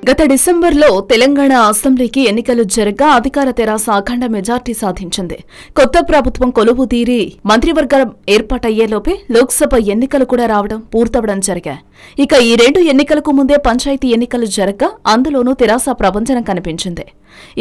గత డిసెంబర్లో తెలంగాణ అసెంబ్లీకి ఎన్నికలు జరగ్గా అధికార తెరాస అఖండ మెజార్టీ సాధించింది. కొత్త ప్రభుత్వం కొలువు తీరి మంత్రివర్గం ఏర్పాటయ్యేలోపే లోక్సభ ఎన్నికలు కూడా రావడం పూర్తవడం జరిగాయి. ఇక ఈ రెండు ఎన్నికలకు ముందే పంచాయతీ ఎన్నికలు జరగ్గా అందులోనూ తెరాస ప్రభంజనం కనిపించింది.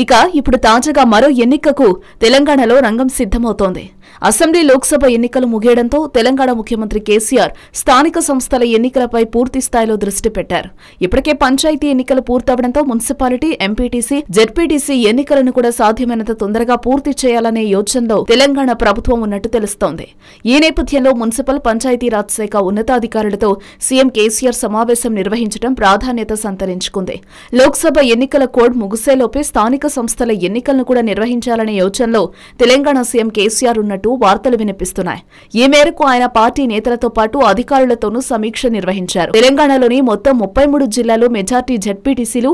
ఇక ఇప్పుడు తాజాగా మరో ఎన్నికకు తెలంగాణలో రంగం సిద్ధమవుతోంది. అసెంబ్లీ లోక్సభ ఎన్నికలు ముగియడంతో తెలంగాణ ముఖ్యమంత్రి కేసీఆర్ స్థానిక సంస్థల ఎన్నికలపై పూర్తి స్థాయిలో దృష్టి పెట్టారు. ఇప్పటికే పంచాయతీ ఎన్నికలు పూర్తవడంతో మున్సిపాలిటీ, ఎంపీటీసీ, జెడ్పీటీసీ ఎన్నికలను కూడా సాధ్యమైనంత తొందరగా పూర్తి చేయాలనే యోచనలో తెలంగాణ ప్రభుత్వం ఉన్నట్టు తెలుస్తోంది. ఈ నేపథ్యంలో మున్సిపల్ పంచాయతీరాజ్ శాఖ ఉన్నతాధికారులతో సీఎం కేసీఆర్ సమావేశం నిర్వహించడం ప్రాధాన్యత సంతరించుకుంది. లోక్సభ ఎన్నికల కోడ్ ముగిసేలోపే స్థానిక సంస్థల ఎన్నికలను కూడా నిర్వహించాలనే యోచనలో తెలంగాణ సీఎం కేసీఆర్ ఉన్నట్టు వార్తలు వినిపిస్తున్నాయి. ఈ మేరకు ఆయన పార్టీ నేతలతో పాటు అధికారులతోనూ సమీక్ష నిర్వహించారు. తెలంగాణలోని మొత్తం 33 జిల్లాలో మెజార్టీ జెడ్పీటీసీలు,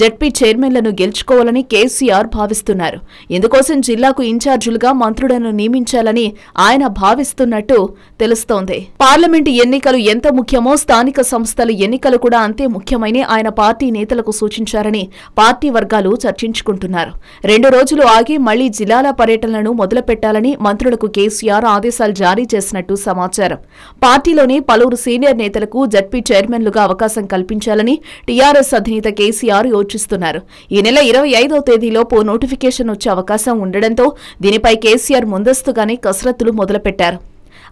జెడ్పీ చైర్మన్లను గెలుచుకోవాలని కేసీఆర్ భావిస్తున్నారు. ఇందుకోసం జిల్లాకు ఇన్ఛార్జీలుగా మంత్రులను నియమించాలని ఆయన భావిస్తున్నట్టు తెలుస్తోంది. పార్లమెంటు ఎన్నికలు ఎంత ముఖ్యమో స్థానిక సంస్థల ఎన్నికలు కూడా అంతే ముఖ్యమని ఆయన పార్టీ నేతలకు సూచించారని పార్టీ వర్గాలు చర్చించుకుంటున్నారు. 2 రోజులు ఆగి మళ్లీ జిల్లాల పర్యటనలను మొదలుపెట్టాలని మంత్రులకు కేసీఆర్ ఆదేశాలు జారీ చేసినట్టు సమాచారం. పార్టీలోని పలువురు సీనియర్ నేతలకు జెడ్పీ చైర్మన్లుగా అవకాశం కల్పించాలని టీఆర్ఎస్ అధినేత కేసీఆర్ యోచిస్తున్నారు. ఈ నెల 25వ తేదీలోపు నోటిఫికేషన్ వచ్చే అవకాశం ఉండడంతో దీనిపై కేసీఆర్ ముందస్తుగానే కసరత్తులు మొదలుపెట్టారు.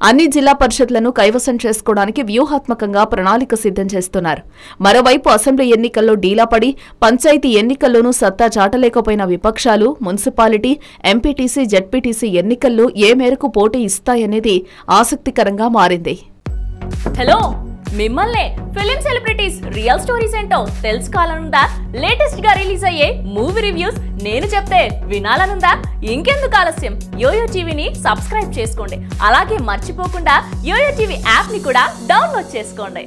అన్ని జిల్లా పరిషత్లను కైవసం చేసుకోవడానికి వ్యూహాత్మకంగా ప్రణాళిక సిద్ధం చేస్తున్నారు. మరోవైపు అసెంబ్లీ ఎన్నికల్లో డీలాపడి పంచాయతీ ఎన్నికల్లోనూ సత్తా చాటలేకపోయిన విపక్షాలు మున్సిపాలిటీ, ఎంపీటీసీ, జెడ్పీటీసీ ఎన్నికల్లో ఏ మేరకు పోటీ ఇస్తాయనేది ఆసక్తికరంగా మారింది. హలో, మిమ్మల్నే ఫిలిం సెలబ్రిటీస్ రియల్ స్టోరీస్ ఏంటో తెలుసుకోవాలనుందా? లేటెస్ట్ గా రిలీజ్ అయ్యే మూవీ రివ్యూస్ నేను చెప్తే వినాలనుందా? ఇంకెందుకు ఆలస్యం, యోయో టీవీని సబ్స్క్రైబ్ చేసుకోండి. అలాగే మర్చిపోకుండా యోయో టీవీ యాప్ ని కూడా డౌన్లోడ్ చేసుకోండి.